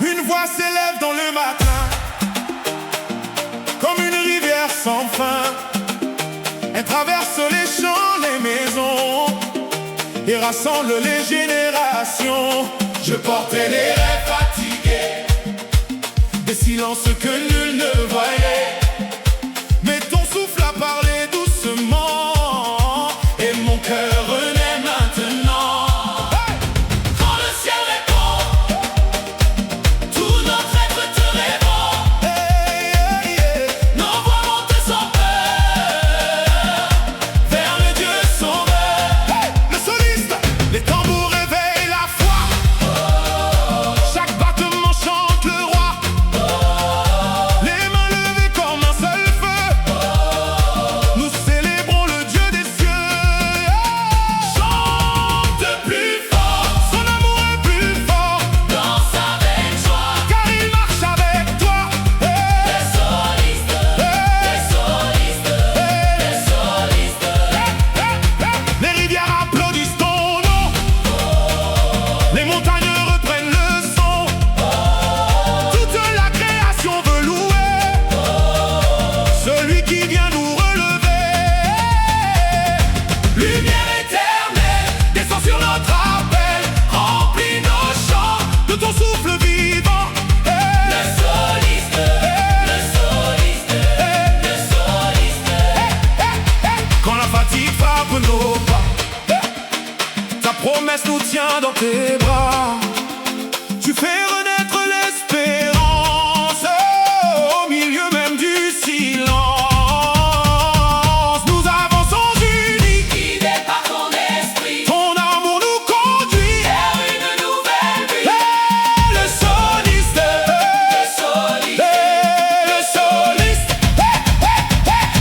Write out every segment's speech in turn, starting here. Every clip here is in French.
Une voix s'élève dans le matin, comme une rivière sans fin. Elle traverse les champs, les maisons et rassemble les générations. Je portais les rêves fatigués, des silences que nul ne voyait. Mais ton souffle a parlé doucement et mon cœur renaît maintenant. Quand le ciel répond, tout notre être te répond. Nos voix montent sans peur vers le Dieu sauveur. Le soliste, les tambours réveillent la foi. Chaque battement chante le roi. Les mains levées comme un seul feu. Nous célébrons le Dieu des cieux. Chante plus fort, Son amour est plus fort, danse avec joie. car il marche avec toi. Les solistes, les solistes, les solistes. Les rivières applaudissent ton nom. Les montagnes reprennent le son. Toute la création veut louer celui qui vient nous relever. Lumière éternelle, descend sur notre appel, remplis nos chants De ton souffle vivant, Le soliste, le soliste, le soliste. quand la fatigue frappe nos pas, ta promesse nous tient dans tes bras. Tu fais renaître l'espérance au milieu même du silence. Nous avançons unis, Guidé par ton esprit, ton amour nous conduit. vers une nouvelle vie. Le soliste, Le soliste, le soliste.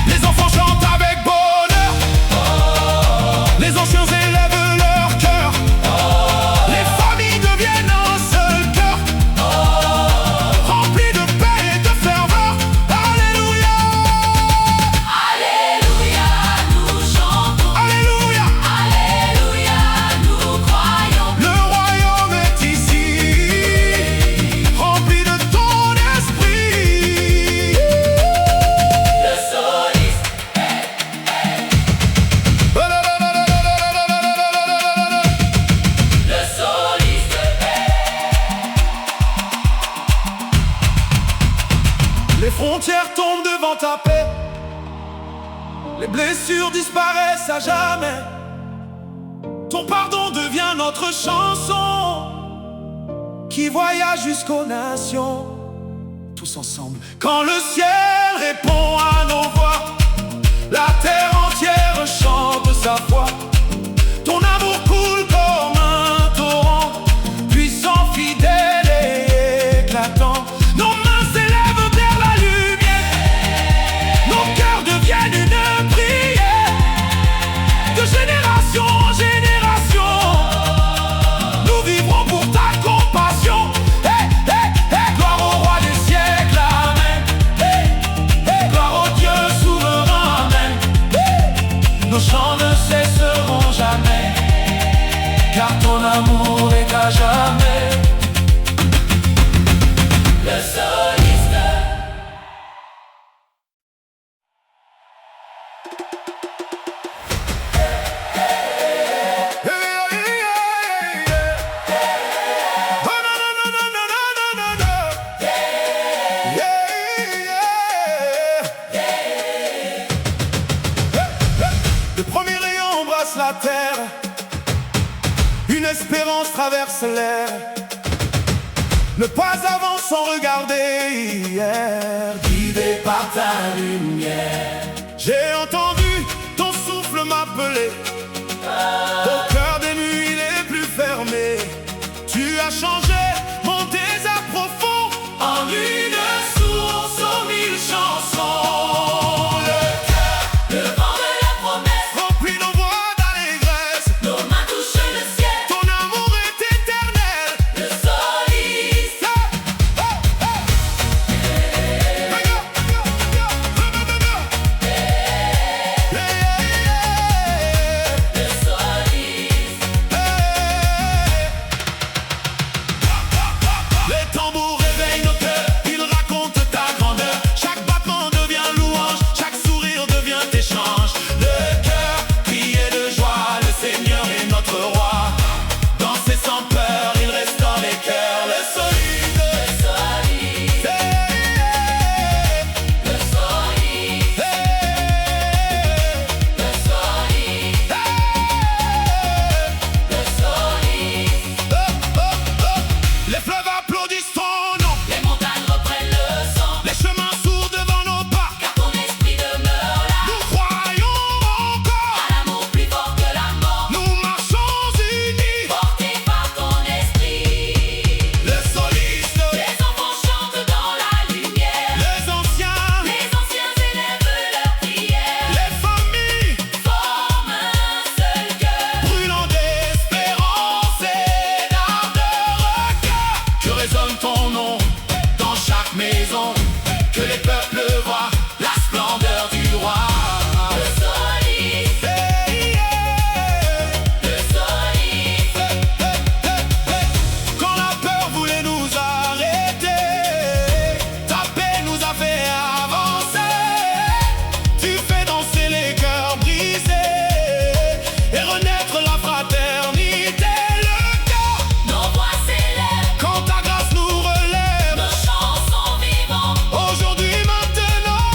Les enfants chantent avec bonheur, les anciens élèvent leur cœur. Les familles deviennent un seul cœur, remplis de paix et de ferveur. Alléluia, Alléluia, nous chantons. alléluia, Alléluia, nous croyons. le royaume est ici, rempli de ton esprit. Le soliste, le soliste. Les frontières tombent devant ta paix, les blessures disparaissent à jamais. Ton pardon devient notre chanson qui voyage jusqu'aux nations. Tous ensemble, quand le ciel répond à nos voix, la terre entière chante sa foi. Ton amour coule comme un torrent, puissant, fidèle et éclatant. Nos mains s'élèvent vers la lumière, nos cœurs deviennent une prière. De génération en génération, nous vivrons pour ta compassion. Hey, hey, hey, gloire au roi des siècles, amen. Hey, hey, gloire au Dieu souverain, amen. Hey, nos chants ne cesseront jamais, car ton amour est à jamais. Le soliste, Le premier rayon embrasse la terre, une espérance traverse l'air. Ne pas avant sans regarder hier, guidé par ta lumière. J'ai entendu ton souffle m'appeler, au cœur des nuits les plus fermées. Tu as changé mon désert profond en une source aux mille chansons. le vent de la promesse, Remplis nos voix d'allégresse, nos mains touchent le ciel. ton amour est éternel. Le soliste, Hey, hey, applaudissent ton nom. Les montagnes reprennent le sang, Les chemins sourds devant nos pas. car ton esprit demeure là. Nous croyons encore. À l'amour plus fort que la mort, Nous marchons unis. portés par ton esprit. Le soliste, Les enfants chantent dans la lumière, les anciens, les anciens élèvent leurs prières. les familles, Forment un seul cœur, brûlant d'espérance et d'ardeur cœur. Que résonne ton nom dans chaque maison. Que les peuples voient la splendeur du roi. le soliste, Hey, yeah. le soliste. Quand la peur voulait nous arrêter, ta paix nous a fait avancer. Tu fais danser les cœurs brisés et renaître la fraternité. Le cœur, Nos voix s'élèvent, quand ta grâce nous relève. nos chants sont vivants. Aujourd'hui, maintenant,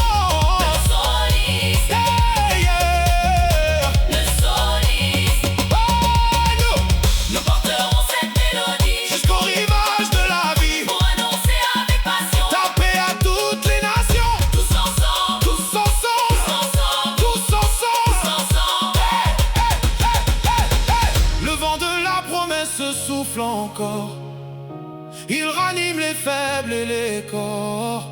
Le soliste, hey, yeah. le soliste. Oh, Nous porterons cette mélodie jusqu'au rivage de la vie. pour annoncer avec passion. Ta paix à toutes les nations. Tous ensemble, Tous ensemble, ensemble, tous ensemble. ensemble. Le vent de la promesse souffle encore. Il ranime les faibles et les corps.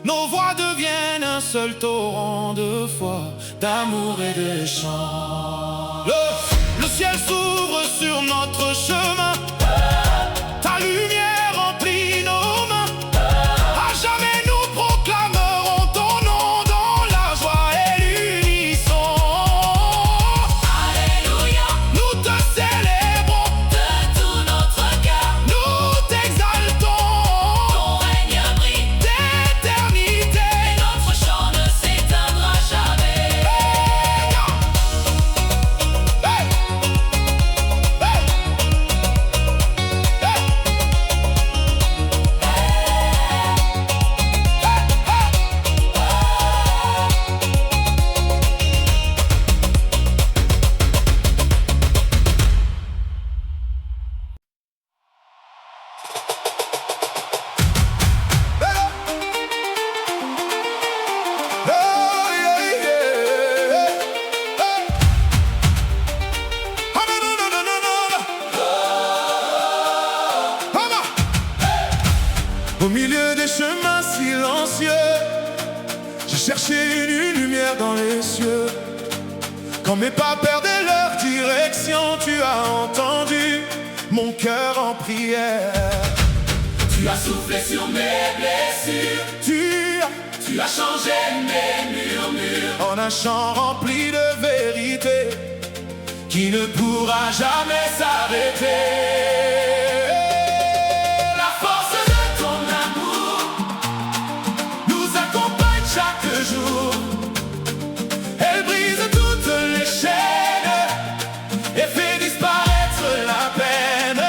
Nos voix deviennent un seul torrent de foi, d'amour et de chant. Le ciel s'ouvre sur notre chemin. Ta lumière remplit nos mains. À jamais nous proclamerons ton nom dans la joie et l'unisson. Alléluia, Nous te célébrons, de tout notre cœur, nous t'exaltons. ton règne brille D'éternité. et notre chant ne s'éteindra jamais. Hey! Hey! Au milieu des chemins silencieux, j'ai cherché une lumière dans les cieux. Quand mes pas perdaient leur direction, tu as entendu mon cœur en prière. Tu as soufflé sur mes blessures, Tu tu as changé mes murmures. en un chant rempli de vérité qui ne pourra jamais s'arrêter. La force de ton amour Nous accompagne chaque jour. Elle brise toutes les chaînes et fait disparaître la peine.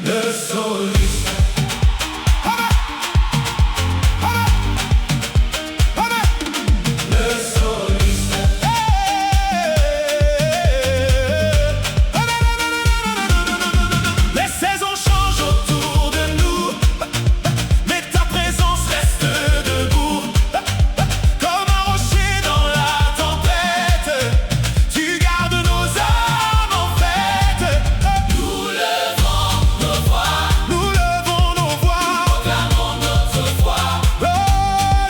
Le soliste. Le soliste. Les saisons changent autour de nous, mais ta présence reste debout. Comme un rocher dans la tempête, tu gardes nos âmes en fête. Nous levons nos voix, Nous levons nos voix. proclamons notre foi. Oh,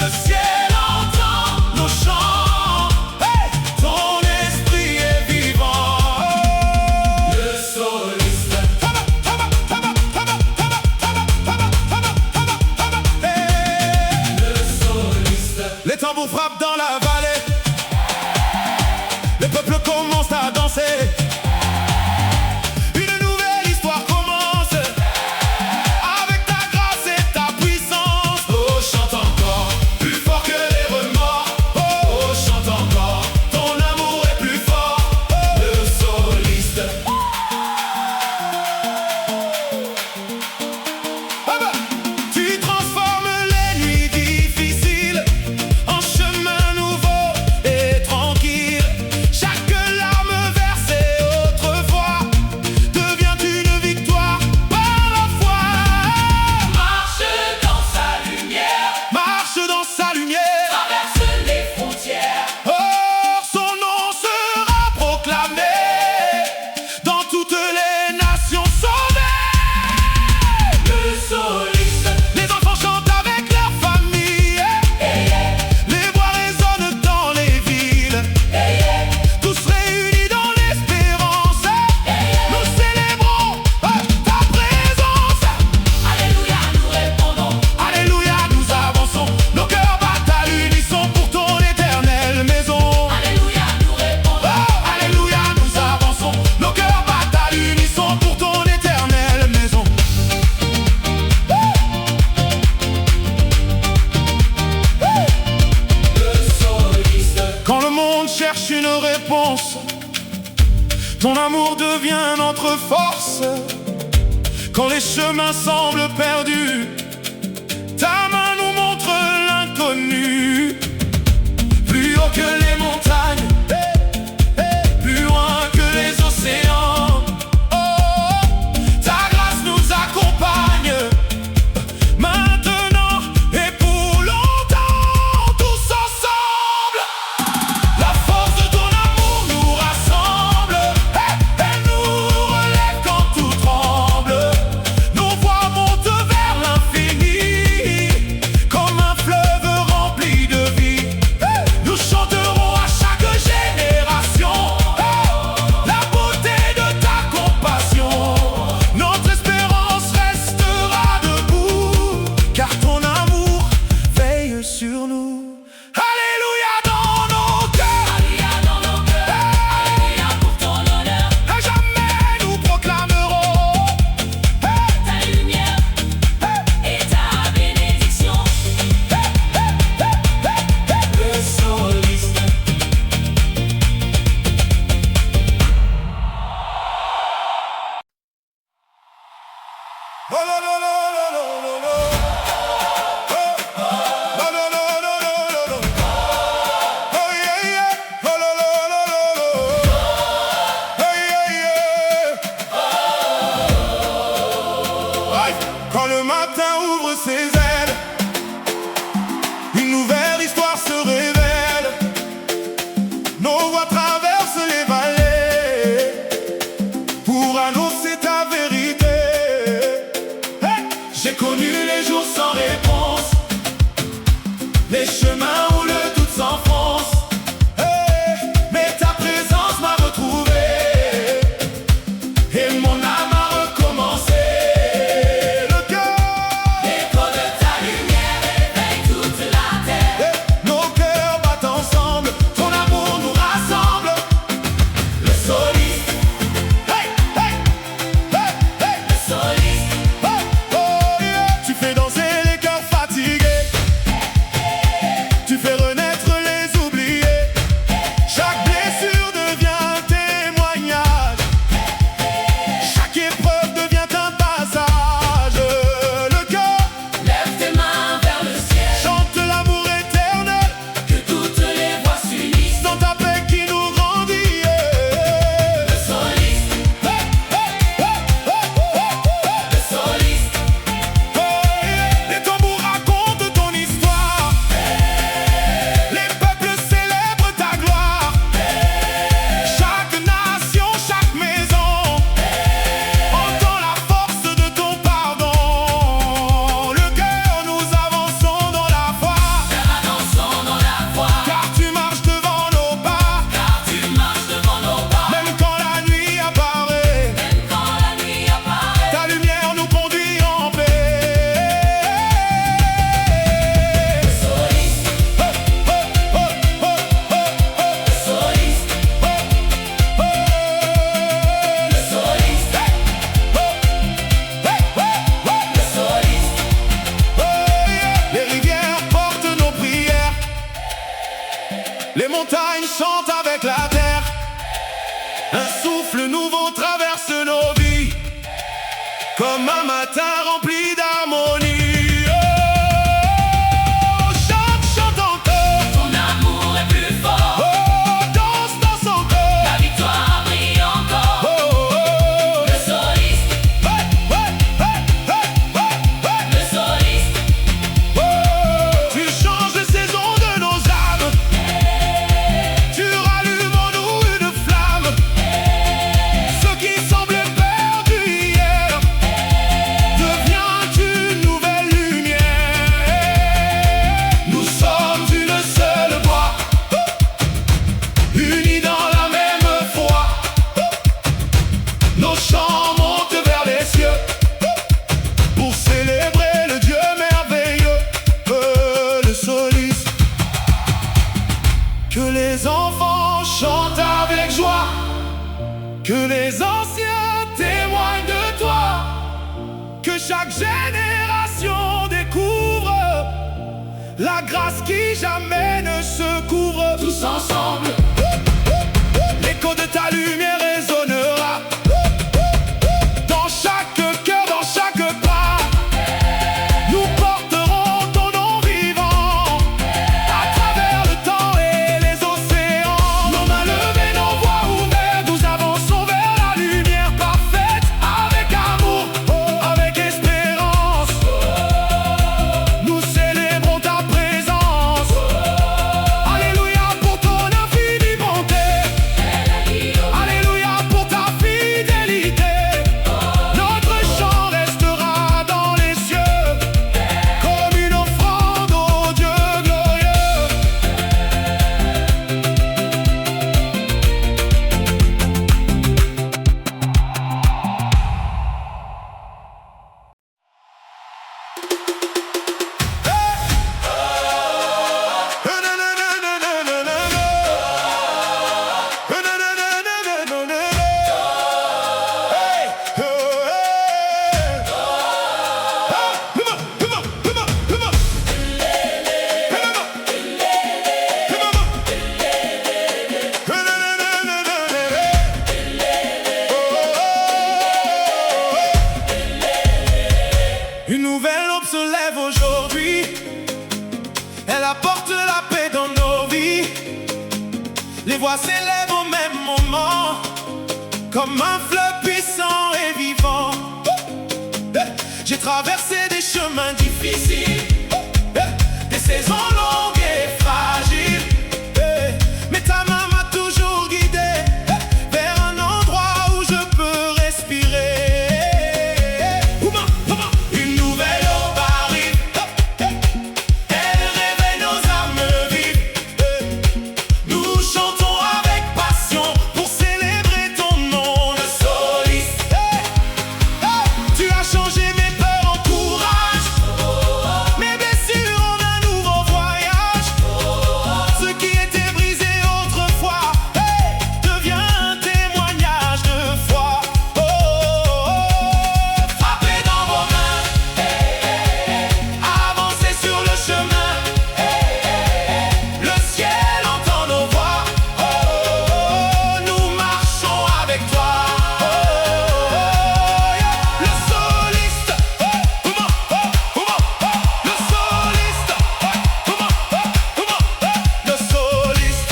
le ciel entend nos chants. Hey, ton esprit est vivant. Le soliste, Hey. le soliste. Les tambours frappent dans la vallée. Les peuples commencent à danser. Une nouvelle histoire commence. Avec ta grâce et ta puissance. Oh, chante encore, plus fort que les remords. Oh, chante encore, ton amour est plus fort. Le soliste. Ah bah, tu transformes les nuits difficiles en chemin nouveau et tranquille. Chaque larme versée réponse. Ton amour devient notre force. Quand les chemins semblent perdus, ta main nous montre l'inconnu. Plus haut que les montagnes, plus loin que les océans, ta grâce nous accompagne, maintenant et pour longtemps, tous ensemble. La force de ton amour nous rassemble, elle nous relève quand tout tremble. Nos voix montent vers l'infini, comme un fleuve rempli de vie. Nous chanterons à chaque génération la beauté de ta compassion. Notre espérance restera debout, car ton amour veille sur nous. Alléluia dans nos cœurs, Alléluia dans nos cœurs, Alléluia pour ton honneur. à jamais nous proclamerons Ta lumière et ta bénédiction. le soliste. Oh la la la la la la la. Oh la la la la la la. Oh yeah yeah. Oh la la la la la. Oh yeah yeah. Aïe. Quand le matin ouvre ses ailes, une nouvelle histoire se révèle. Nos voix traversent les vallées pour annoncer ta vérité. Hey! J'ai connu les jours sans réponse, les chemins où le doute s'enfonce. Hey! Mais ta présence m'a retrouvé et mon âme a recommencé. Le cœur, L'écho de ta lumière éveille toute la terre. nos cœurs battent ensemble, ton amour nous rassemble. Le soliste, Hey! Hey! Hey! Hey! le soliste, Oh, oh, yeah. Tu fais danser les cœurs fatigués, tu fais renaître les oubliés. Chaque blessure devient témoignage, chaque épreuve devient un passage. Le cœur lève tes mains vers le ciel. chante l'amour éternel, Que toutes les voix s'unissent. dans ta paix qui nous grandit. Le soliste, Hey, hey, hey, hey, hey, le soliste, hey. Les tambours racontent ton histoire, les peuples célèbrent ta gloire. Chaque nation, chaque maison entend la force de ton pardon. Le cœur, nous avançons dans la foi, avançons dans la foi. car tu marches devant nos pas. Car tu marches devant nos pas. Même quand la nuit apparaît, Même quand la nuit apparaît. ta lumière nous conduit en paix. Le soliste, Oh, oh, oh, oh, oh, oh. le soliste, le soliste, le soliste. Les rivières portent nos prières, les montagnes chantent avec la terre. Un souffle nouveau traverse nos vies, comme un matin rempli d'harmonie. Oh, chante, chante encore. Ton amour est plus fort. Oh, danse, danse encore. La victoire brille encore. Oh, oh, oh. Le soliste, Hey, hey, hey, hey, hey, hey. le soliste, Oh, tu changes les saisons de nos âmes, tu rallumes en nous une flamme. Ce qui semblait perdu hier devient une nouvelle lumière. Nous sommes une seule voix, unis dans la même foi. Nos chants montent vers les cieux pour célébrer le Dieu merveilleux, le soliste. Que les enfants chantent avec joie, que les anciens témoignent de toi, que chaque génération découvre la grâce qui jamais ne se couvre. tous ensemble. l'aube se lève aujourd'hui. Elle apporte la paix dans nos vies. Les voix s'élèvent au même moment, comme un fleuve puissant et vivant. J'ai traversé des chemins difficiles, des saisons longues et fragiles, mais ta main m'a toujours guidé vers un endroit où je peux respirer. Une nouvelle aube arrive, elle réveille nos âmes vives. Nous chantons avec passion pour célébrer ton nom, le Solis. Tu as changé mes peurs en courage, mes blessures en un nouveau voyage. Ce qui était brisé autrefois devient un témoignage de foi. Frappez dans vos mains, avancez sur le chemin. Le ciel entend nos voix, nous marchons avec toi. Le soliste, le soliste, le soliste,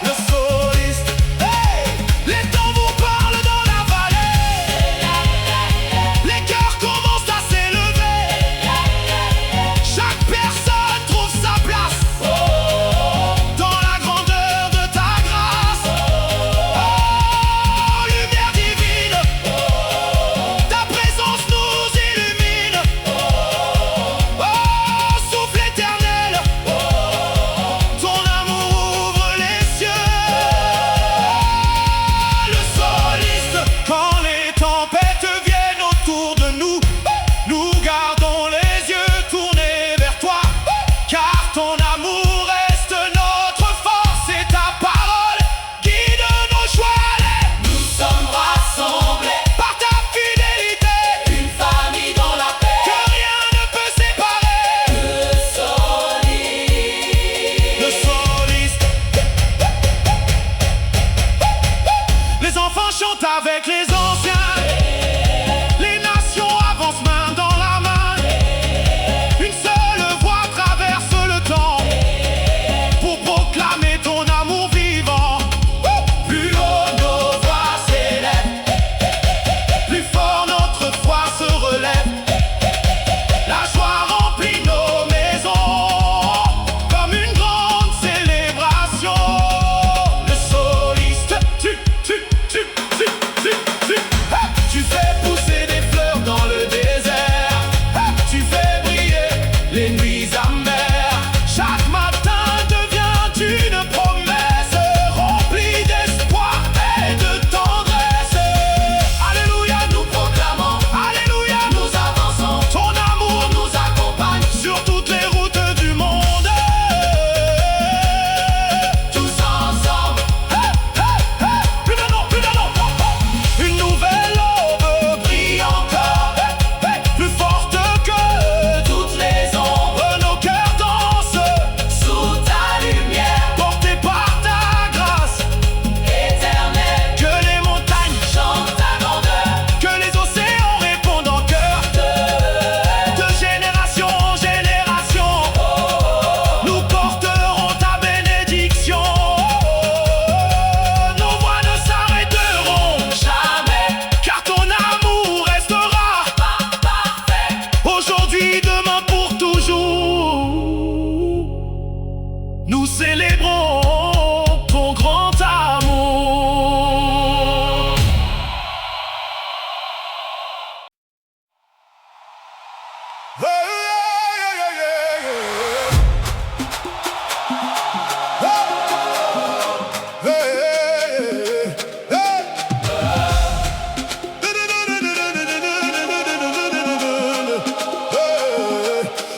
le soliste. Les temps vous parlent dans la vallée, les cœurs commencent à s'élever. Chaque personne trouve sa place dans la grandeur de ta grâce. Oh, lumière divine, ta présence nous illumine. Oh, souffle éternel, ton amour ouvre les cieux. Le soliste, quand les tempêtes viennent autour de nous, nous gardons les yeux tournés vers toi, car ton amour reste notre force et ta parole guide nos choix. Nous sommes rassemblés par ta fidélité, une famille dans la paix, que rien ne peut séparer. Le soliste. Les enfants chantent avec les anciens, les nations avancent main dans la main. Une seule voix traverse le temps pour proclamer ton amour vivant. Plus haut nos voix s'élèvent, plus fort notre foi se relève. La joie remplit nos maisons comme une grande célébration. Le soliste, tu fais pousser des fleurs dans le désert. Tu fais briller les nuits amères. Chaque matin devient une promesse remplie d'espoir et de tendresse. Alléluia, nous proclamons. Alléluia, nous avançons. Ton amour nous accompagne sur toutes les routes du monde. Tous ensemble. Plus d'un an, plus d'un an. Une nouvelle aube brille encore, plus forte que toutes les ombres. Nos cœurs dansent sous ta lumière, portés par ta grâce éternelle. Que les montagnes chantent ta grandeur, que les océans répondent en chœur. De génération en génération, nous porterons ta bénédiction. Nos voix ne s'arrêteront jamais, car ton amour restera parfait, aujourd'hui, demain, pour toujours. Nous célébrons ton grand amour.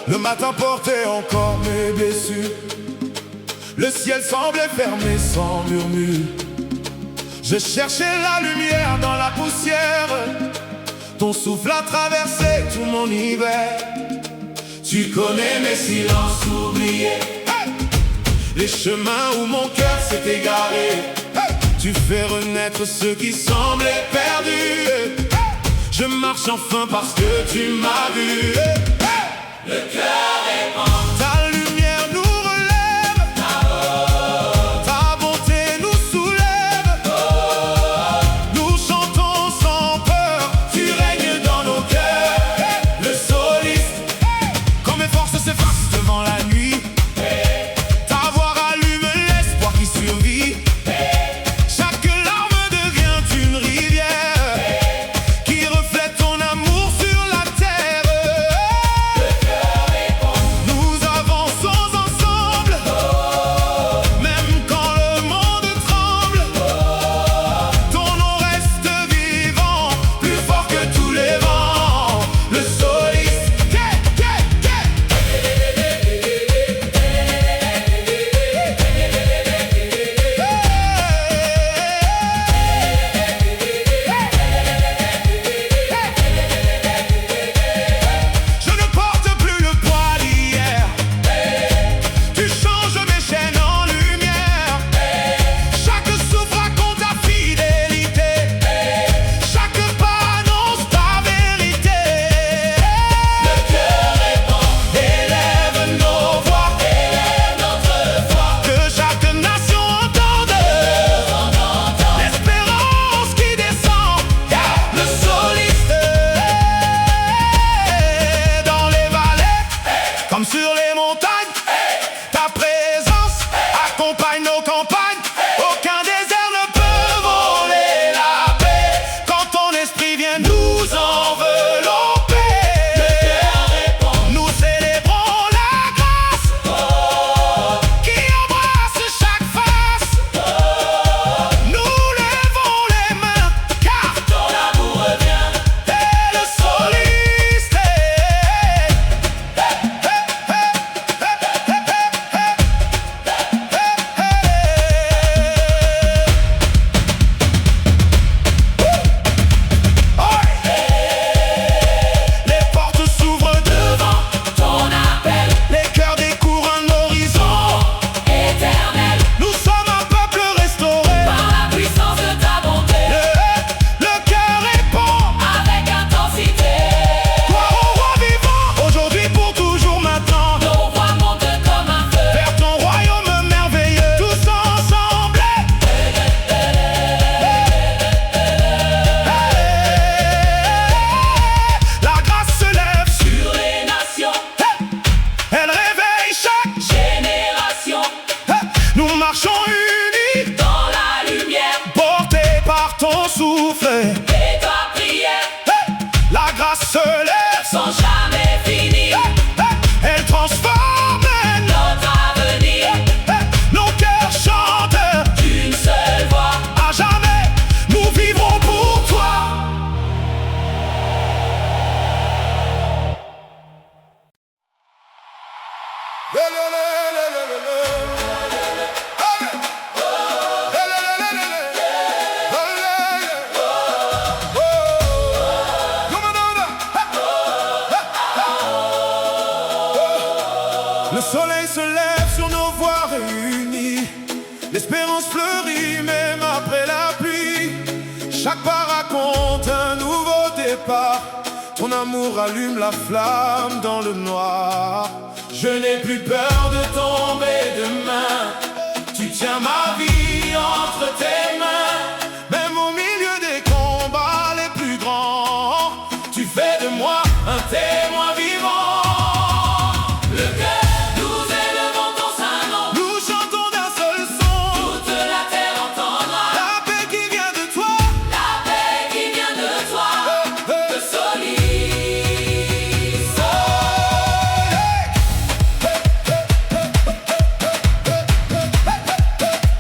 Le matin portait encore mes blessures, le ciel semblait fermé sans murmure. Je cherchais la lumière dans la poussière, ton souffle a traversé tout mon hiver. Tu connais mes silences oubliés, les chemins où mon cœur s'est égaré. Tu fais renaître ceux qui semblaient perdus. Je marche enfin parce que tu m'as vu. Le cœur est grand. Ta lumière nous relève. Ta bonté nous soulève. Nous chantons sans peur. Tu règnes dans nos cœurs. Le soliste. Quand mes forces s'effacent devant la nuit, ta voix rallume l'espoir qui survit. Chaque larme devient une rivière qui reflète ton amour sur la terre. Nous avançons ensemble, même quand le monde tremble. Ton nom reste vivant, plus fort que tous les vents. Le soliste. Je ne porte plus le poids d'hier. Tu changes mes chaînes en lumière. Chaque souffle raconte ta fidélité. Chaque pas annonce ta vérité. Le cœur est grand. Élève nos voix, Élève notre foi. que chaque nation entende l'espérance qui descend. Le soliste dans les vallées, comme sur les montagnes. Ta présence accompagne nos campagnes. Aucun désert ne peut voler la paix quand ton esprit vient nous envelopper. Nous célébrons la grâce qui embrasse chaque face. Nous levons les mains car Ton amour revient. t'es le soliste. Les portes s'ouvrent devant, Ton appel les cœurs découvrent un horizon. éternel. Nous sommes un peuple restauré. Par la puissance de ta bonté. Le cœur est bon. Avec intensité. Gloire au roi vivant, aujourd'hui pour toujours maintenant. Nos voix montent comme un feu. Vers ton royaume merveilleux, tous ensemble. La grâce se lève, Sur les nations. elle réveille chaque. Génération. Nous marchons unis, Dans la lumière. portés par ton souffle. Et ta prière. La grâce se lève, Sont jamais finis. elle transforme Notre avenir. nos cœurs chantent. D'une seule voix. À jamais, nous vivrons pour toi. Le soleil se lève sur nos voies réunies. L'espérance fleurit même après la pluie. Chaque pas raconte un nouveau départ. Ton amour allume la flamme dans le noir. Je n'ai plus peur de tomber demain. Tu tiens ma vie entre tes mains. Même au milieu des combats les plus grands, tu fais de moi un témoin vivant. Le cœur. Nous élevons ton saint nom. Nous chantons d'un seul son. Toute la terre entendra. La paix qui vient de toi. La paix qui vient de toi. Le soliste.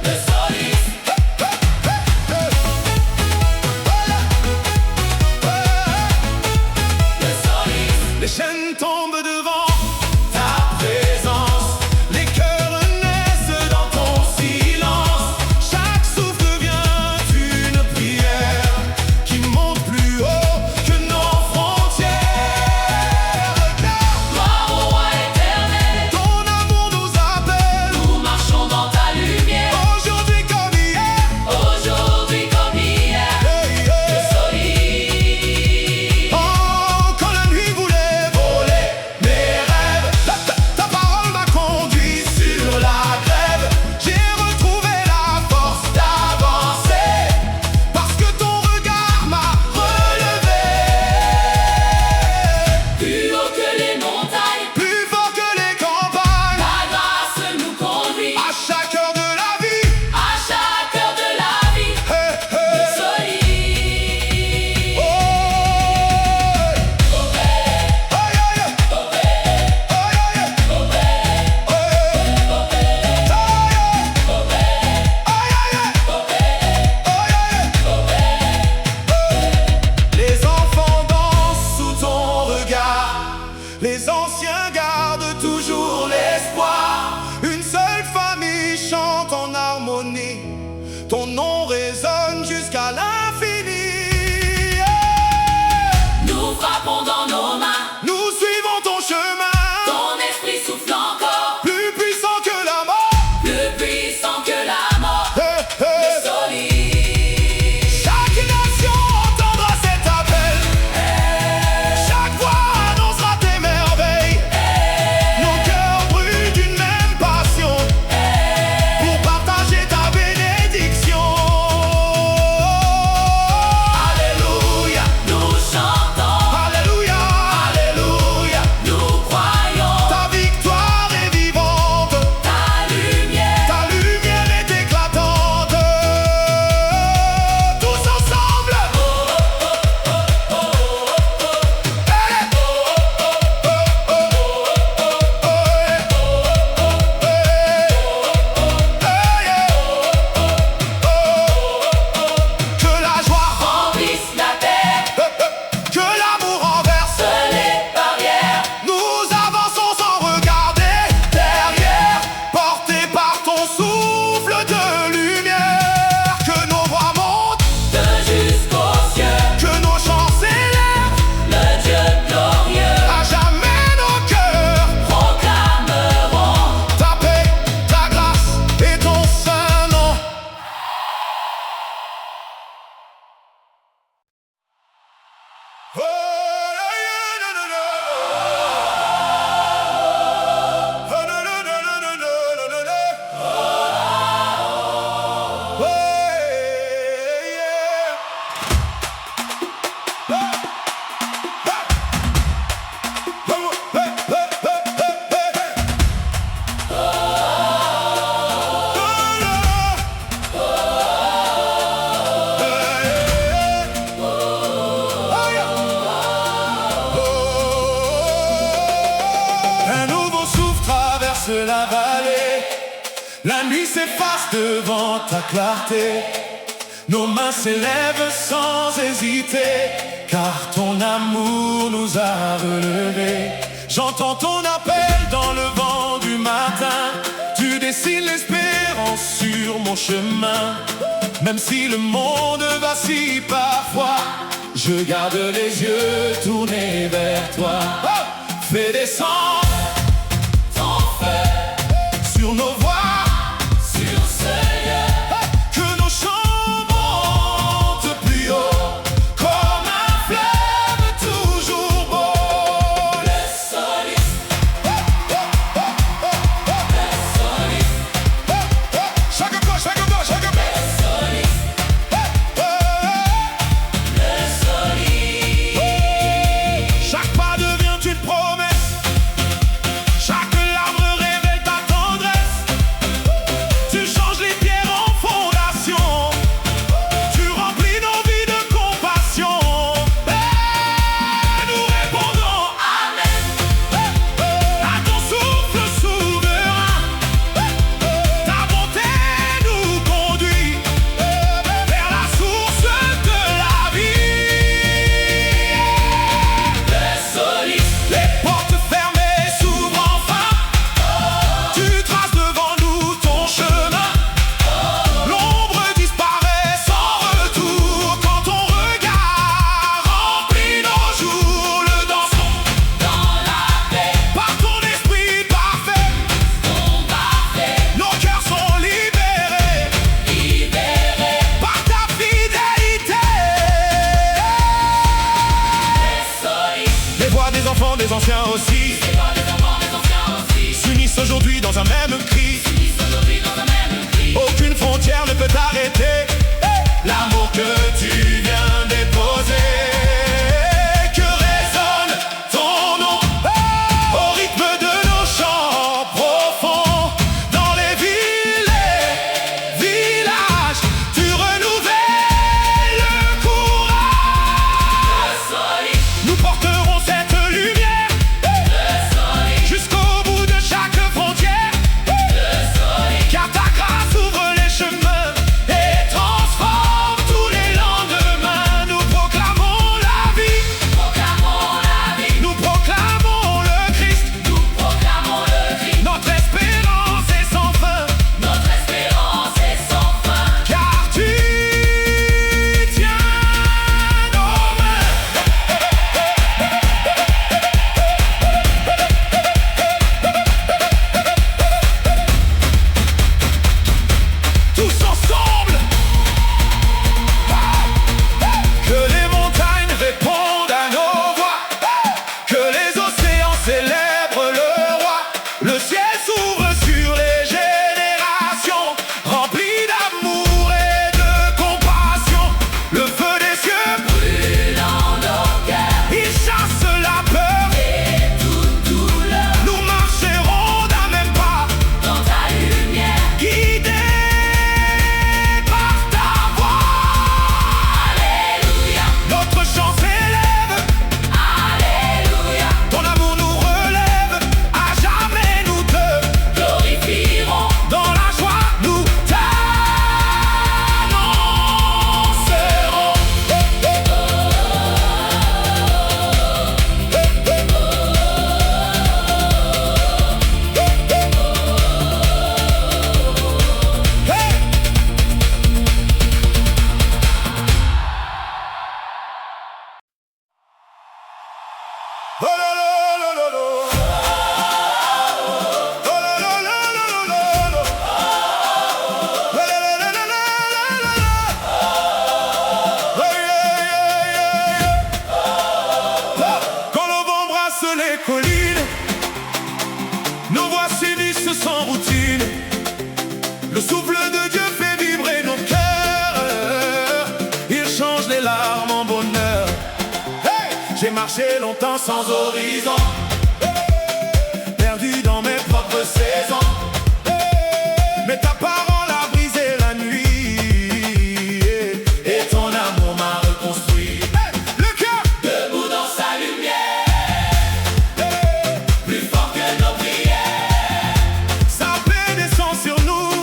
Le soliste. Le soliste. Les chaînes tombent devant ta présence. Les cœurs naissent dans ton silence. Chaque souffle devient une prière qui monte plus haut que nos frontières. Gloire au roi éternel. Ton amour nous appelle, Nous marchons dans ta lumière. aujourd'hui comme hier. Aujourd'hui comme hier. Hey, hey. Le soliste. La nuit s'efface devant ta clarté. Nos mains s'élèvent sans hésiter, car ton amour nous a relevés. J'entends ton appel dans le vent du matin. Tu dessines l'espérance sur mon chemin. Même si le monde vacille parfois, je garde les yeux tournés vers toi. Fais descendre ton feu sur nos voies, sur ce lieu. Que nos chants montent plus haut, comme un fleuve toujours beau. Le soliste, le soliste. Chaque fois, chaque fois, chaque fois. Le soliste, le soliste. Chaque pas devient une promesse. Chaque larme révèle ta tendresse. Tu changes les pierres en fondation. Tu remplis nos vies de compassion. Et nous répondons Amen à ton souffle souverain. Ta bonté nous conduit vers la source de la vie. Le soliste. Les portes fermées s'ouvrent enfin. Tu traces devant nous ton chemin. L'ombre disparaît sans retour quand ton regard remplit nos jours. Le dansons dans la paix. Par ton esprit parfait, nos cœurs sont libérés, libérés par ta fidélité. Les voix des enfants, des anciens aussi, s'unissent aujourd'hui dans un même cri. Aucune frontière ne peut t'arrêter l'amour que tu viens déposer. Que résonne ton nom au rythme de nos chants profonds. Dans les villes et villages, tu renouvelles le courage. Nous porterons cette lumière jusqu'au bout de chaque frontière. Car ta grâce ouvre les chemins et transforme tous les lendemains. Nous proclamons la vie, nous proclamons le Christ. Notre espérance est sans fin, car tu tiens nos mains. Tous ensemble, que les montagnes répondent à nos voix, que les océans célèbrent le roi. Le ciel s'ouvre sur les générations, rempli d'amour et de compassion. Le feu des cieux brûle dans nos cœurs, il chasse la peur et toute douleur. Nous marcherons d'un même pas dans ta lumière, guidés par ta voix. Alléluia. Notre chant s'élève. Alléluia. Ton amour nous relève. À jamais nous te glorifierons. Dans la joie nous t'annoncerons. Hey! Oh la la la la la. Oh la la la la la la. Oh la la la la la la la. Oh yeah yeah yeah. Quand le vent brasse les collines, nos voix s'unissent sans routine. Le souffle de Dieu fait vibrer nos cœurs. Il change les larmes en bonheur. Hey! J'ai marché longtemps sans horizon, perdu dans mes propres saisons. Mais ta parole a brisé la nuit et ton amour m'a reconstruit. Le cœur debout dans sa lumière, plus fort que nos prières. Sa paix descend sur nous.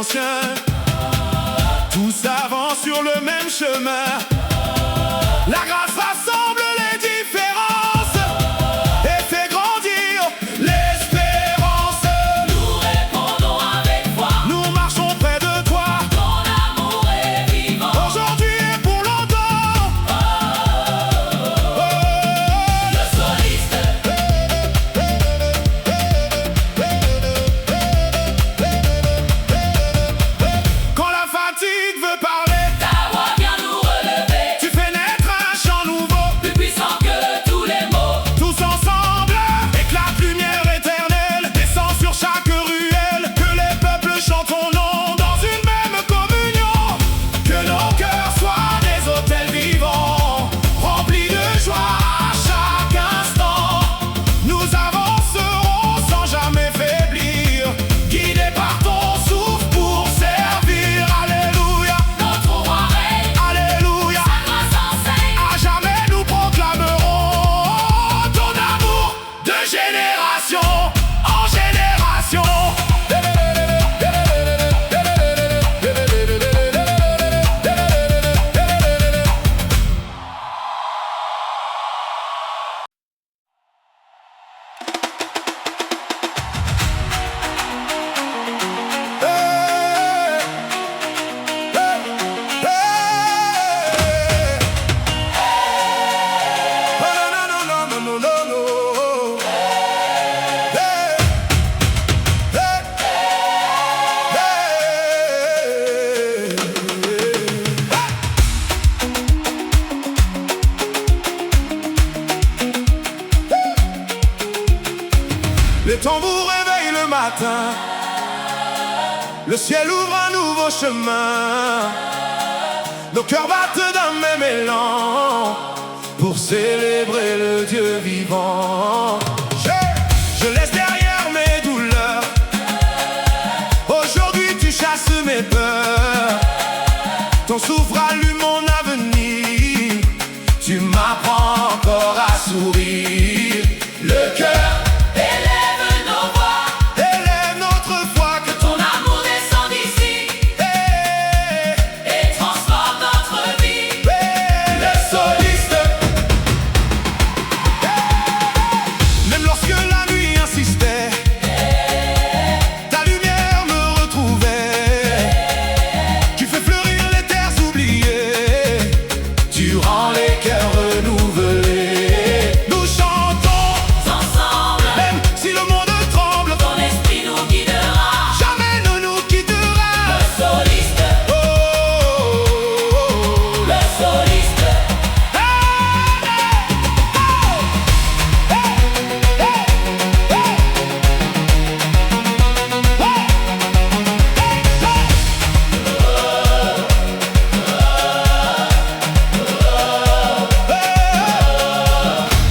anciens. Tous avancent sur le même chemin. La grâce rassemble les différences et fait grandir l'espérance. Nous répondons avec foi. Nous marchons près de toi. Ton amour est vivant. Aujourd'hui et pour longtemps. Le soliste. Quand la fatigue veut parler, Ta voix vient nous relever. tu fais naître un chant nouveau. Plus puissant que tous les mots. Tous ensemble, éclate lumière éternelle, descend sur chaque ruelle. Que les peuples chantent ton nom dans une même communion. Que nos cœurs soient des autels vivants, remplis de joie à chaque instant. Nous avancerons sans jamais faiblir, guidés par ton souffle pour servir. Alléluia, Notre roi règne. alléluia. Ta grâce enseigne. À jamais nous proclamerons ton amour de génération en génération. Les tambours réveillent le matin, le ciel ouvre un nouveau chemin. Nos cœurs battent d'un même élan pour célébrer le Dieu vivant. Je laisse derrière mes douleurs, aujourd'hui tu chasses mes peurs. Ton souffle allume mon avenir, tu m'apprends encore à sourire. Le cœur Élève nos voix. élève notre foi, que Ton amour descend d'ici et transforme notre vie. le soliste. Même lorsque la nuit insistait, ta lumière me retrouvait. Tu fais fleurir les terres oubliées, tu rends les cœurs renouvelés. Nous chantons Ensemble, même si le monde tremble, ton esprit nous guidera. jamais ne nous quittera. Le soliste, Oh, oh, oh, oh. le soliste.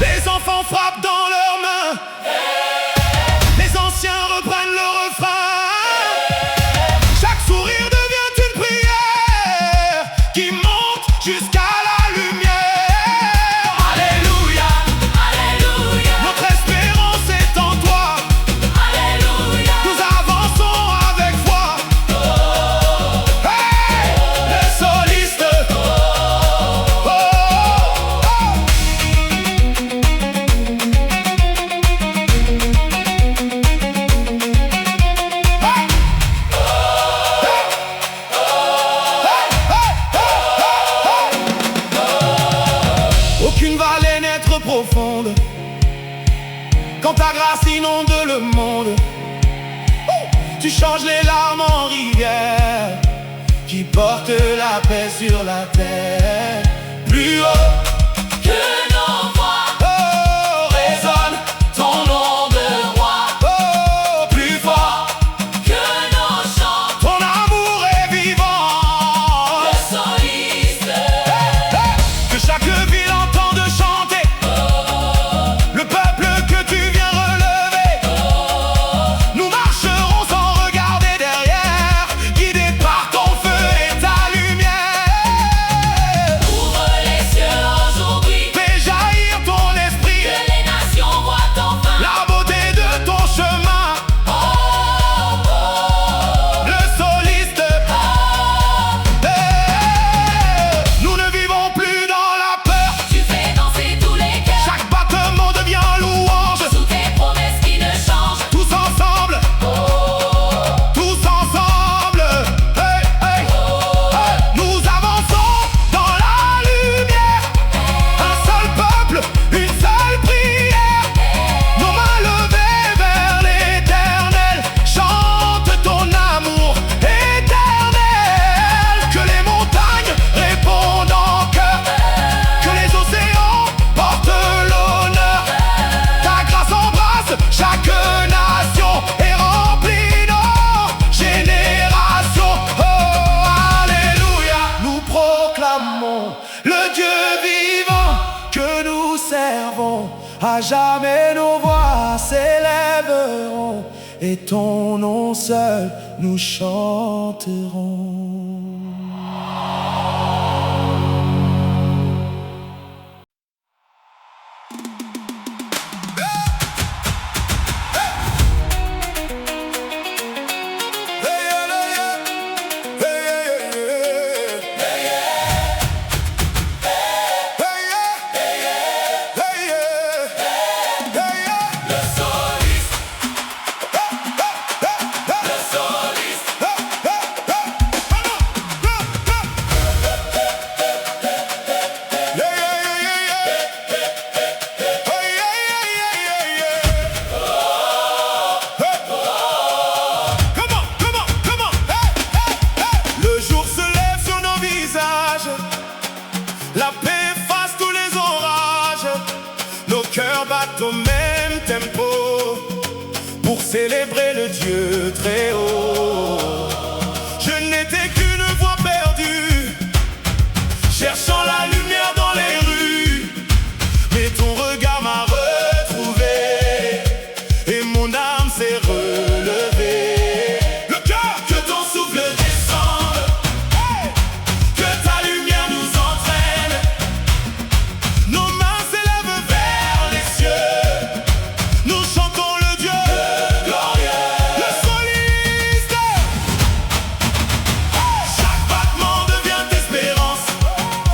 Les enfants frappent dans leurs mains, les anciens reprennent le refrain. Chaque sourire devient une prière qui monte jusqu'à la lumière. Alléluia, Alléluia, notre espérance est en toi. Alléluia. Nous avançons avec foi. Hey, le soliste. Oh, oh, oh. Aucune vallée n'est trop profonde quand ta grâce inonde le monde. Tu changes les larmes en rivières qui portent la paix sur la terre. Plus haut Que nos voix oh, résonne ton nom de roi. oh, plus fort. Que nos chants, Ton amour est vivant. le soliste. Que chaque ville entende chanter le peuple que tu viens relever. Nous marcherons sans regarder derrière, guidés par ton feu et ta lumière. Ouvre les cieux À jamais nos voix s'élèveront et ton nom seul nous chanterons. La paix efface tous les orages. Nos cœurs battent au même tempo pour célébrer le Dieu très haut. Je n'étais qu'une voix perdue, cherchant la lumière dans les rues. Mais ton regard m'a retrouvé et mon âme s'est relevée. Le cœur, que ton souffle descende, que ta lumière nous entraîne. Nos mains s'élèvent vers les cieux, nous chantons le Dieu glorieux, le soliste. Chaque battement devient espérance,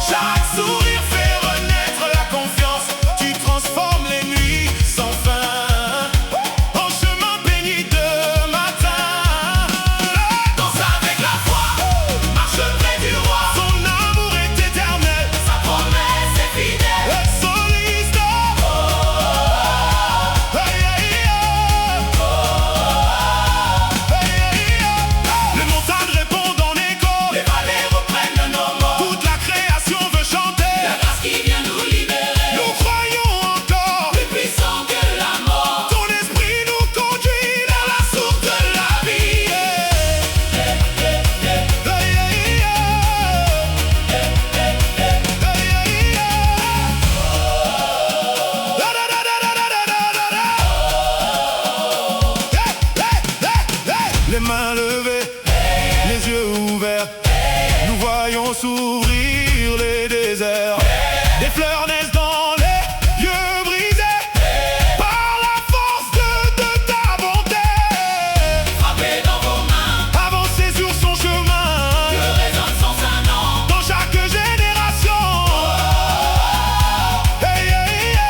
chaque sourire fait renaître la confiance. Tu transformes les nuits sans fin en chemin béni de matin. Danse avec la foi, marche près du roi. Son amour est éternel, sa promesse est fidèle. Le soliste, les montagnes répondent en écho, les vallées reprennent nos mots. Toute la création veut chanter la grâce qui vient nous libérer. Nous croyons encore, plus puissant que la mort. Ton esprit nous conduit vers la source de la vie. Les mains levées, les yeux ouverts, nous voyons s'ouvrir les déserts. Des fleurs naissent dans les yeux brisés par la force de ta bonté. Frappez dans vos mains, Avancer sur son chemin, que résonne son Saint-Nom. dans chaque génération. Hey, hey, hey.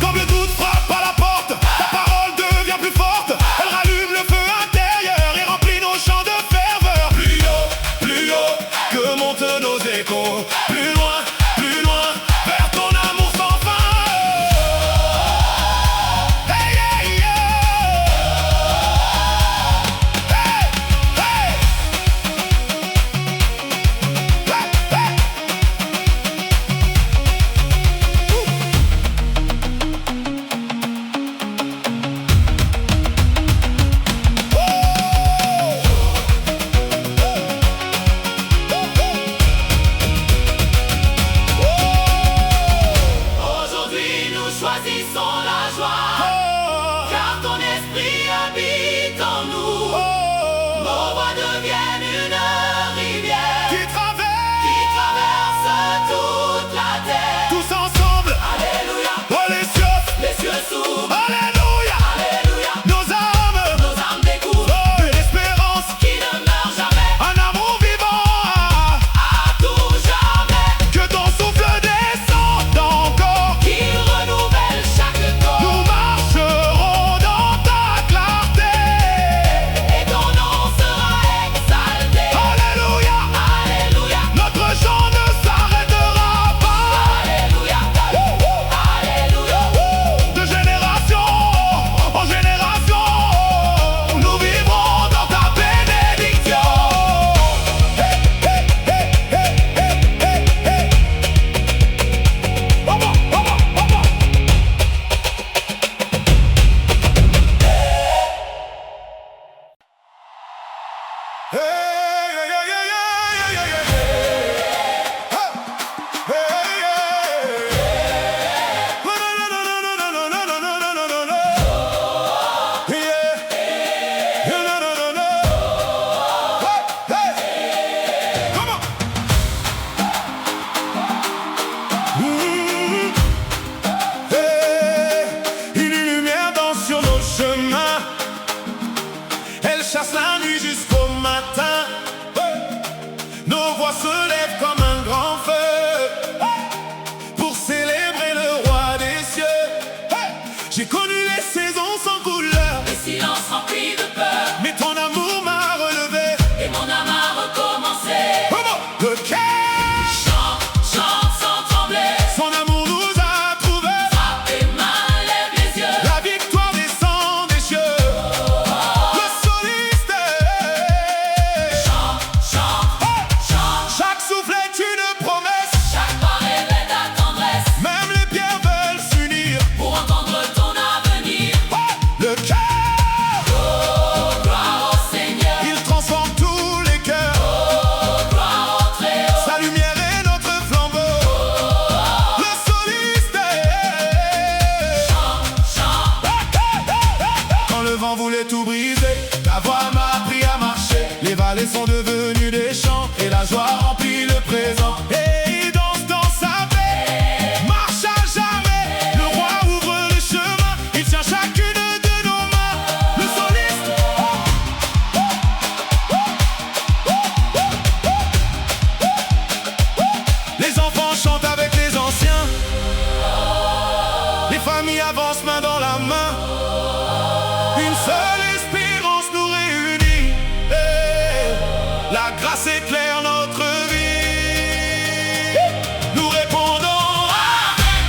Quand le doute frappe à la porte, ta parole devient plus forte. Elle rallume le feu intérieur et remplit nos chants de ferveur. Plus haut que montent nos échos. Plus loin, vers ton amour sans fin. Hey, hey, hey. Hey, hey. Hey, hey. me lève comme un grand feu pour célébrer le roi des cieux. J'ai connu les saisons sans couleur, Les silences remplis de peur, mais ton amour m'a relevé. et mon âme a recommencé. Le cœur, Chante, chante sans trembler. son amour nous a trouvés. Frappe tes mains, lève les yeux. La victoire descend des cieux. Le soliste, Chante, chante, chante. chaque souffle est une promesse. Chaque pas révèle ta tendresse. Même les pierres veulent s'unir. Pour entendre ton avenir. Le cœur, Oh, gloire au Seigneur. il transforme tous les cœurs. Oh, gloire au Très-Haut. Sa lumière est notre flambeau. Le soliste, Chante, chante. quand le vent voulait tout briser, la voix m'a appris à marcher. Les vallées sont devenues des champs et la joie remplit le présent. Et il danse dans sa paix, marche à jamais. Le roi ouvre le chemin, il tient chacune de nos mains. Le soliste, les enfants chantent avec les anciens. Les familles avancent main dans la main. Une seule espérance nous réunit. La grâce éclaire notre vie. Nous répondons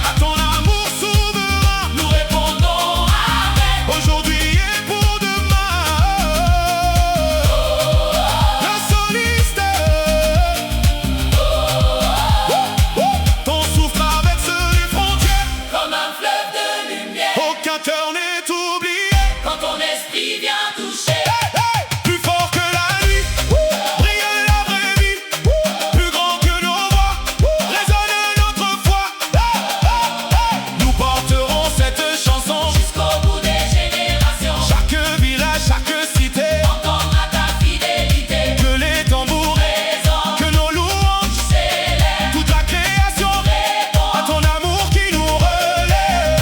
à ton amour souverain. Nous répondons Amen. Aujourd'hui et pour demain. Le soliste, ton souffle traverse les frontières. Comme un fleuve de lumière. Aucun cœur n'est oublié. Quand ton esprit vient toucher. Plus fort que la nuit, brille la vraie vie. Plus grand que nos voix, résonne notre foi. Nous porterons cette chanson. Jusqu'au bout des générations. Chaque village, chaque cité. Entendre à ta fidélité. Que les tambours, Présent, que nos louanges, célèbre, toute la création. À répond. ton amour qui nous relève.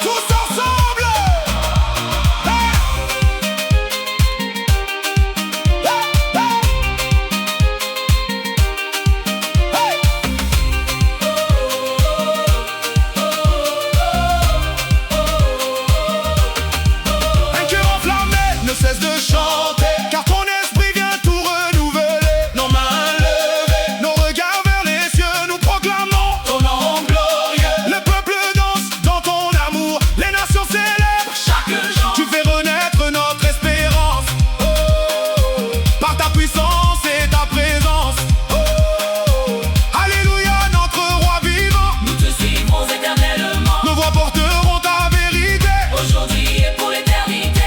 Tous ensemble. Un cœur enflammé ne cesse de chanter, car ton esprit vient tout renouveler. Nos mains levées, nos regards vers les cieux, nous proclamons ton nom glorieux. Le peuple danse dans ton amour, les nations célèbrent. Chaque jour. Tu fais renaître notre espérance. Par ta puissance et ta présence. Alléluia, notre roi vivant. Nous te suivrons éternellement. Nos voix porteront ta vérité. Aujourd'hui et pour l'éternité.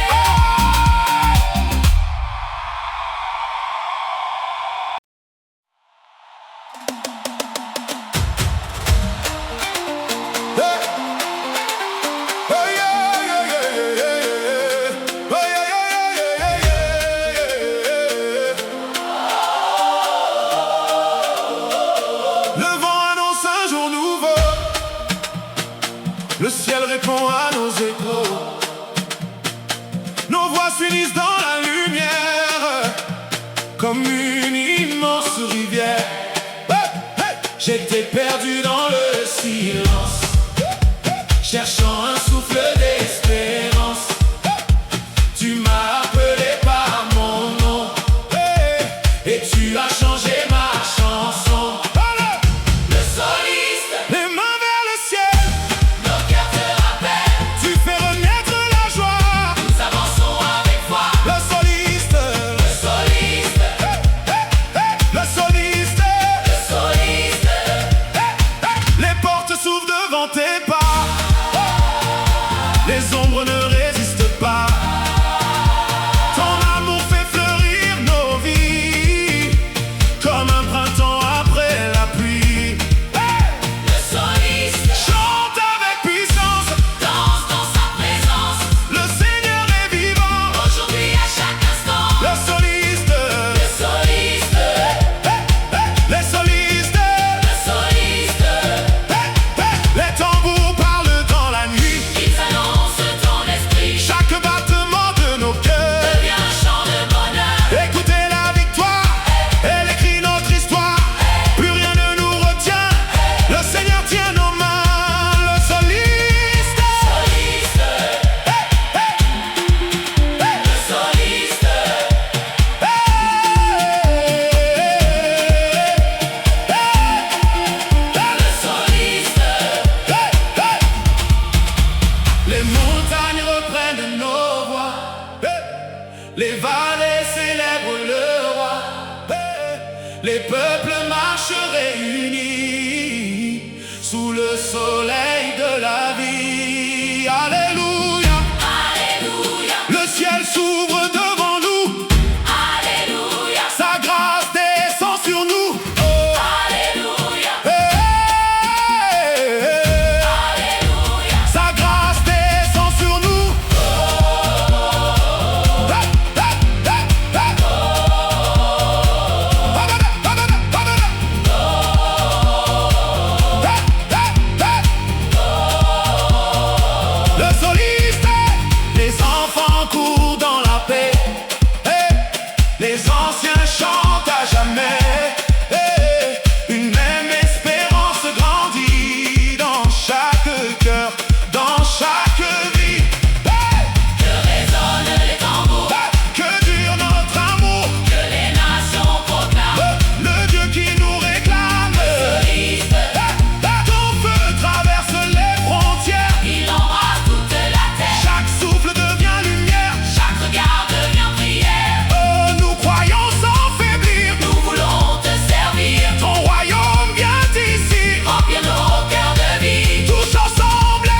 Le vent annonce un jour nouveau. Le ciel répond à nos échos. Nos voix s'unissent dans la lumière, comme une immense rivière. J'étais perdu dans le silence, cherchant un souffle d'espérance. Tu m'as appelé par mon nom, et tu as changé ma chanson. Le soliste, Les mains vers le ciel, nos cœurs te rappellent. tu fais renaître la joie. Nous avançons avec foi. Le soliste, Le soliste, le soliste, le soliste. les peuples marchent réunis sous le soleil de la vie. Alléluia, Alléluia, le ciel s'ouvre devant nous, Alléluia, sa grâce descend sur nous. Oh. Alléluia, Alléluia, sa grâce descend sur nous. Le soliste, les enfants courent dans la paix. Les anciens chantent à jamais. Une même espérance grandit dans chaque cœur, dans chaque vie. que résonnent les tambours, Que dure notre amour, que les nations proclament. le Dieu qui nous réclame. Soliste, Ton feu traverse les frontières. il embrasse toute la terre. Chaque souffle devient lumière. Chaque regard devient prière. Oh, nous croyons sans faiblir. Nous voulons te servir, Ton royaume vient ici. remplir nos cœurs de vie. Tous ensemble,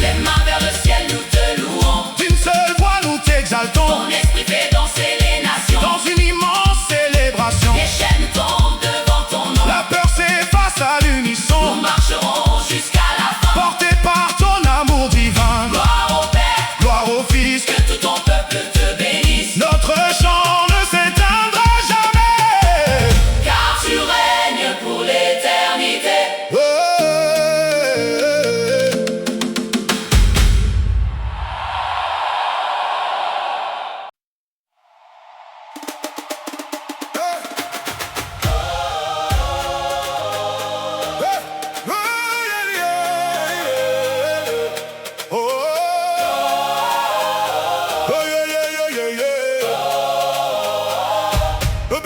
Les mains vers le ciel, nous te louons. d'une seule voix nous t'exaltons. Ton esprit fait danser les nations. Dans une immense célébration, Les chaînes tombent devant ton nom. la peur s'efface à Nous l'unisson. marcherons jusqu'à la fin. Porté par ton amour divin, Gloire au Père, gloire au Fils. que tout ton peuple te bénisse. Notre chant ne s'éteindra jamais. Car tu règnes pour l'éternité. Oh,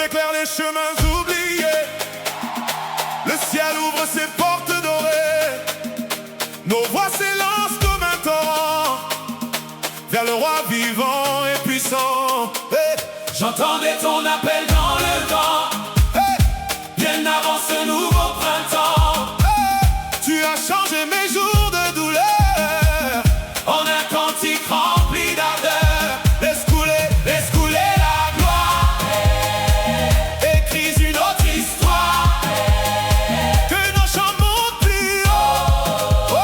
éclaire les chemins oubliés. Le ciel ouvre ses portes dorées. Nos voix s'élancent comme un torrent vers le roi vivant et puissant. J'entendais ton appel dans le vent, bien avant ce nouveau printemps. Tu as changé mes jours de douleur En un cantique rempli d'ardeur, laisse couler la gloire. écris une autre histoire. Que nos chants montent plus haut,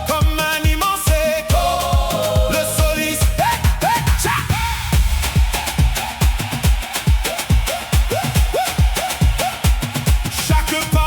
comme un immense écho. Le soliste, tcha. Chaque pas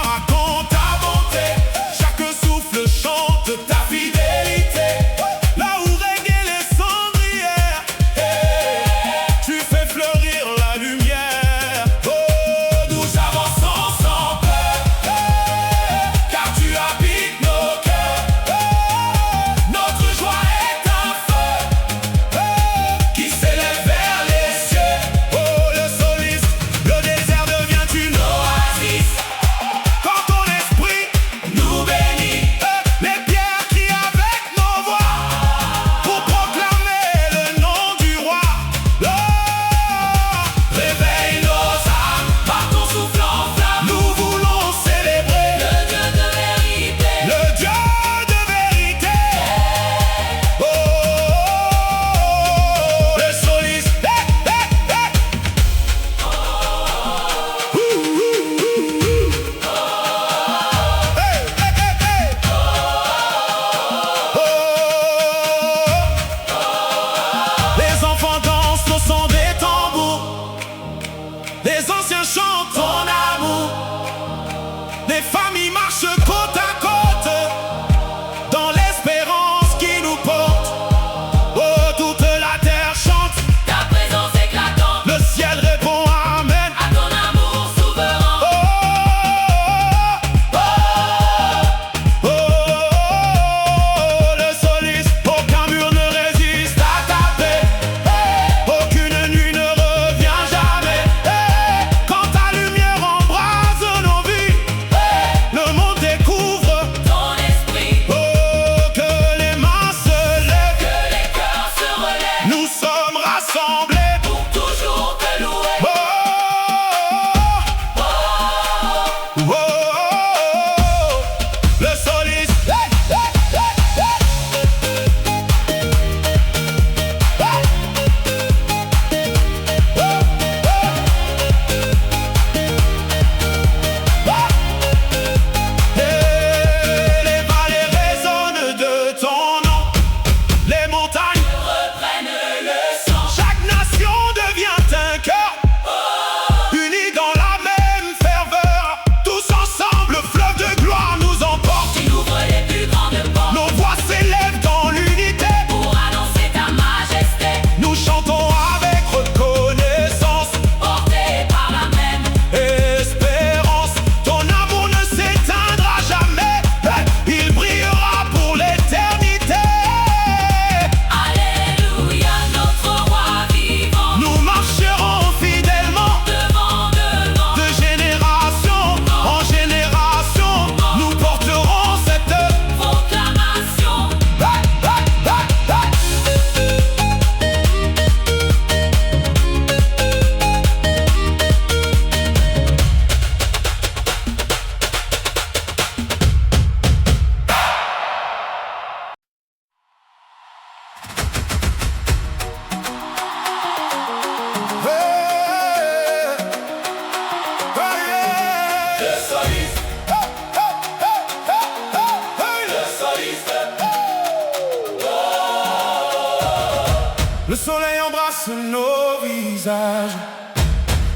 Le soleil embrasse nos visages.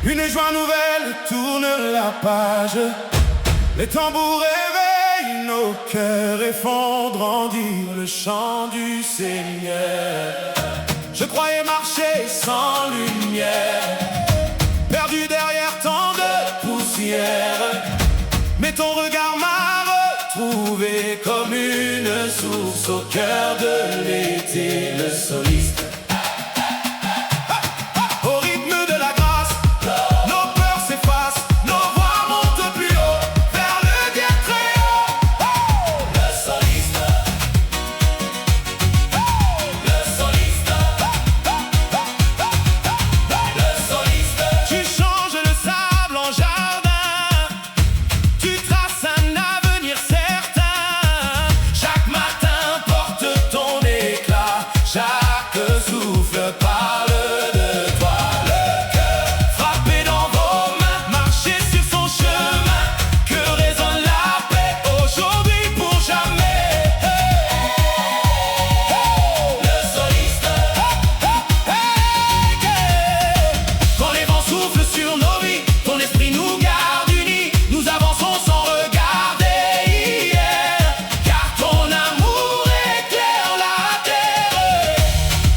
Une joie nouvelle tourne la page. Les tambours réveillent nos cœurs et font grandir le chant du Seigneur. Je croyais marcher sans lumière, perdu derrière tant de poussière. Mais ton regard m'a retrouvé comme une source au cœur de l'été. Le soliste. Au rythme de la grâce, nos peurs s'effacent, nos voix montent plus haut, vers le Dieu très haut. Le soliste. Le soliste. Le soliste. Tu changes le sable en jardin, tu traces un avenir certain. Chaque matin porte ton éclat, chaque souffle parle de toi. Le cœur Frappé dans vos mains, marcher sur son chemin, que résonne la paix aujourd'hui pour jamais. le soliste. Quand les vents soufflent sur nos vies, ton esprit nous garde unis. Nous avançons sans regarder hier, Car ton amour éclaire la terre.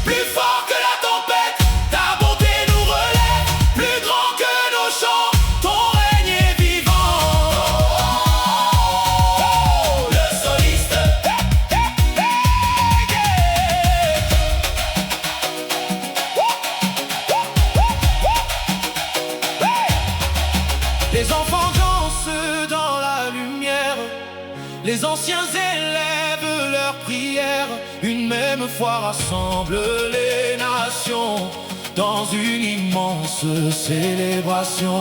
Plus fort que la tempête, ta bonté nous relève. Plus grand que nos chants, ton règne est vivant. Le soliste. les enfants dansent dans la lumière, les anciens élèvent leurs prières. Une même foi rassemble les nations dans une immense célébration.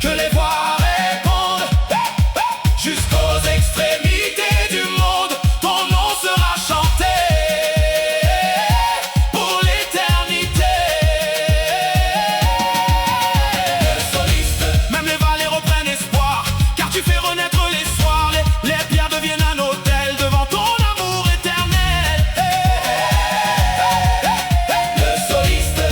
Que les voix répondent jusqu'aux extrémités du monde. Ton nom sera chanté pour l'éternité. Le soliste. Même les vallées reprennent espoir, car tu fais renaître les soirs. Les pierres deviennent un autel devant ton amour éternel. Le soliste.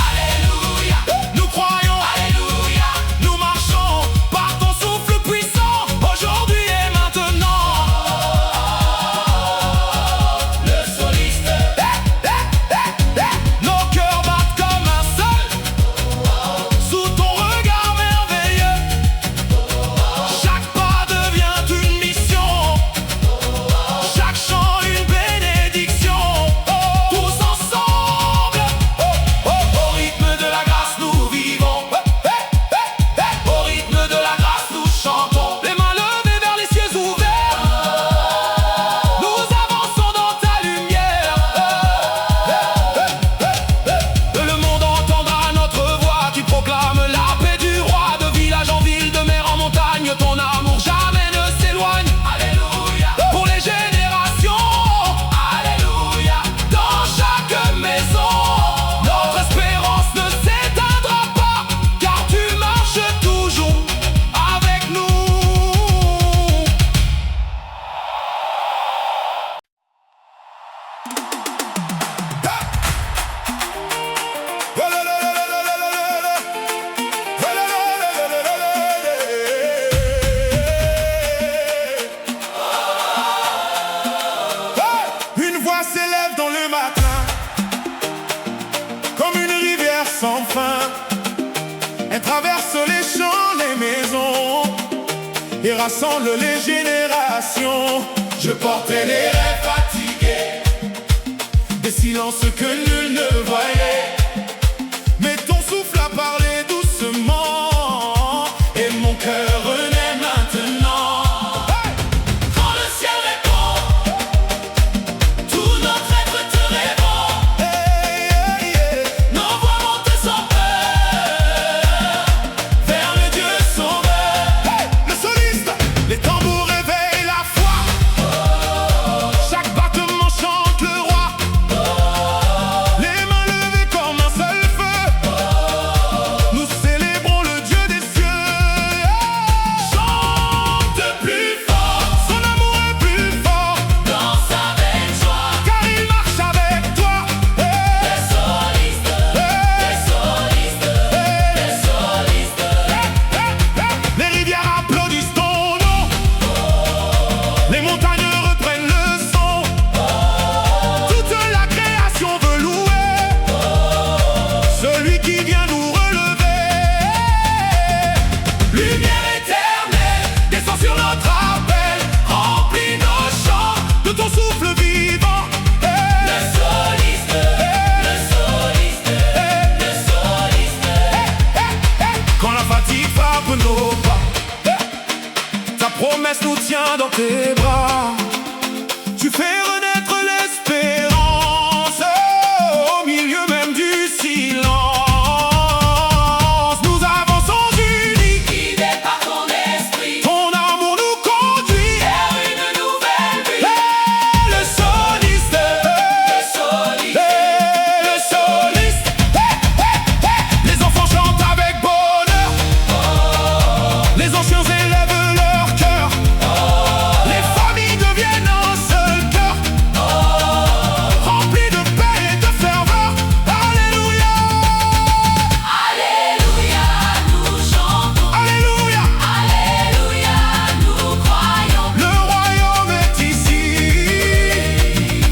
Alléluia. Nous croyons, Alléluia. nous marchons par ton souffle puissant, aujourd'hui et maintenant. Le soliste. Nos cœurs battent comme un seul, sous ton regard merveilleux. Chaque pas devient une mission, chaque chant une bénédiction. Tous ensemble, au rythme de la grâce nous vivons. Au rythme de la grâce nous chantons. Les mains levées vers les cieux ouverts, nous avançons dans ta lumière. Le monde entendra notre voix qui proclame la paix du roi. De village en ville, de mer en montagne, ton amour jamais ne s'éloigne. Alléluia. Pour les générations, Alléluia. dans chaque maison, notre espérance ne s'éteindra pas, car tu marches toujours avec nous. Une voix s'élève dans le matin, comme une rivière sans fin. Elle traverse les champs, les maisons, et rassemble les générations. Je portais les rêves fatigués, des silences que nul ne voyait. Mais ton souffle a parlé doucement, et mon cœur renaît maintenant. Quand le ciel répond, tout notre être te répond. Nos voix montent sans peur, Vers le Dieu sauveur. Le soliste, les tambours réveillent la foi. Chaque battement chante le roi. Les mains levées promesse nous tient dans tes bras. Tu fais renaître l'espérance au milieu même du silence. Nous avançons unis, guidés par ton esprit. ton amour nous conduit Vers une nouvelle vie. le soliste, le soliste. Les enfants chantent avec bonheur, les anciens élèvent leur cœur, les familles deviennent un seul cœur, remplis de paix et de ferveur. Alléluia, Alléluia, nous chantons. alléluia, Alléluia, nous croyons. le royaume est ici,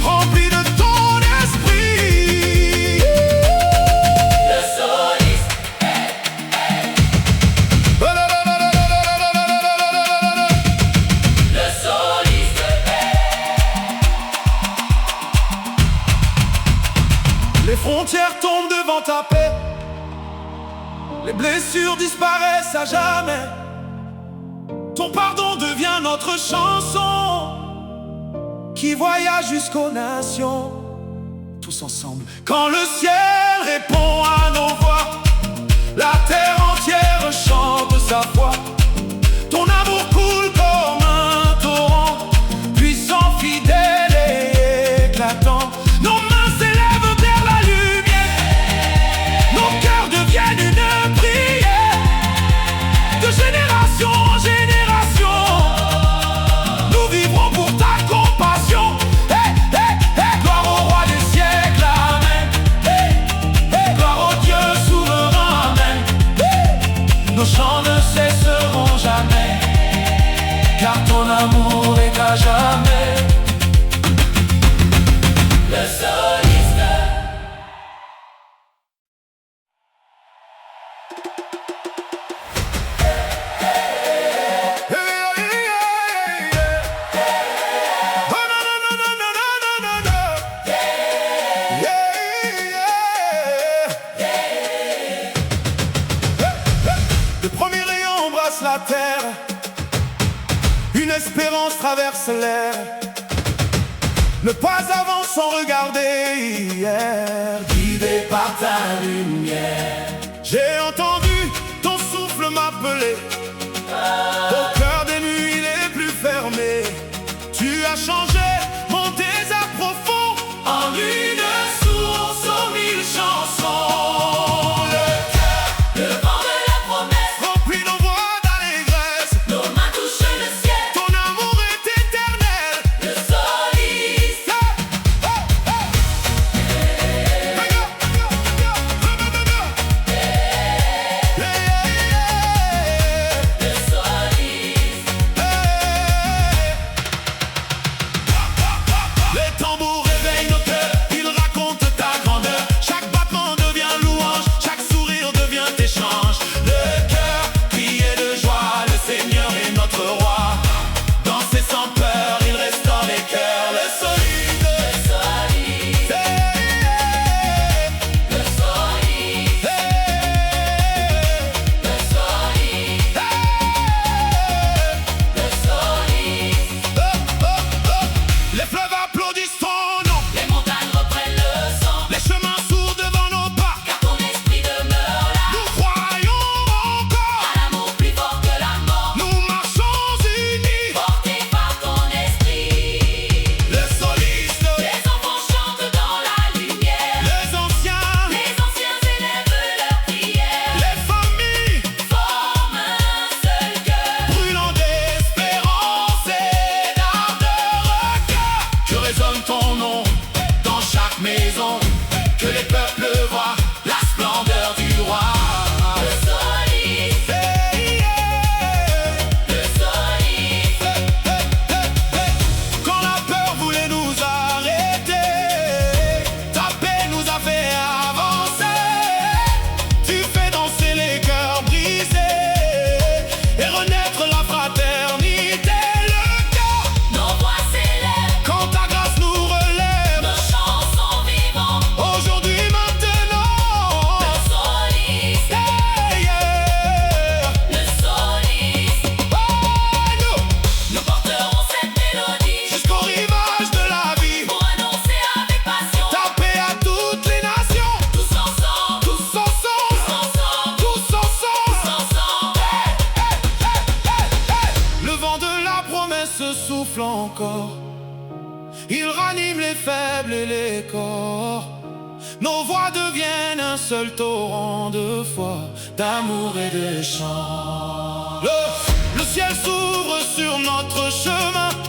rempli de ton esprit. Le soliste, le soliste. Les frontières tombent devant ta paix, les blessures disparaissent à jamais. Ton pardon devient notre chanson qui voyage jusqu'aux nations. Tous ensemble, quand le ciel répond à nos voix, la terre entière chante sa foi. Ton amour coule comme un torrent, puissant, fidèle et éclatant. Nos mains s'élèvent vers la lumière, nos cœurs deviennent une prière. De génération en génération, nous vivrons pour ta compassion. Hey, hey, hey, gloire au roi des siècles, amen. Hey, hey, gloire au Dieu souverain, amen. Hey, nos chants ne cesseront jamais, car ton amour est à jamais. Le soliste. Le premier rayon embrasse la terre, une espérance traverse l'air. Ne pas avant sans regarder hier, guidé par ta lumière. J'ai entendu ton souffle m'appeler, au cœur des nuits les plus fermées. Tu as changé mon désert profond en une source aux mille chansons. Le cœur Le vent de la promesse, remplit nos voix d'allégresse, nos mains touchent le ciel. ton amour est éternel. Le soliste, souffle encore. Il ranime les faibles et les corps. Nos voix deviennent un seul torrent de foi, d'amour et de chant. Le ciel s'ouvre sur notre chemin.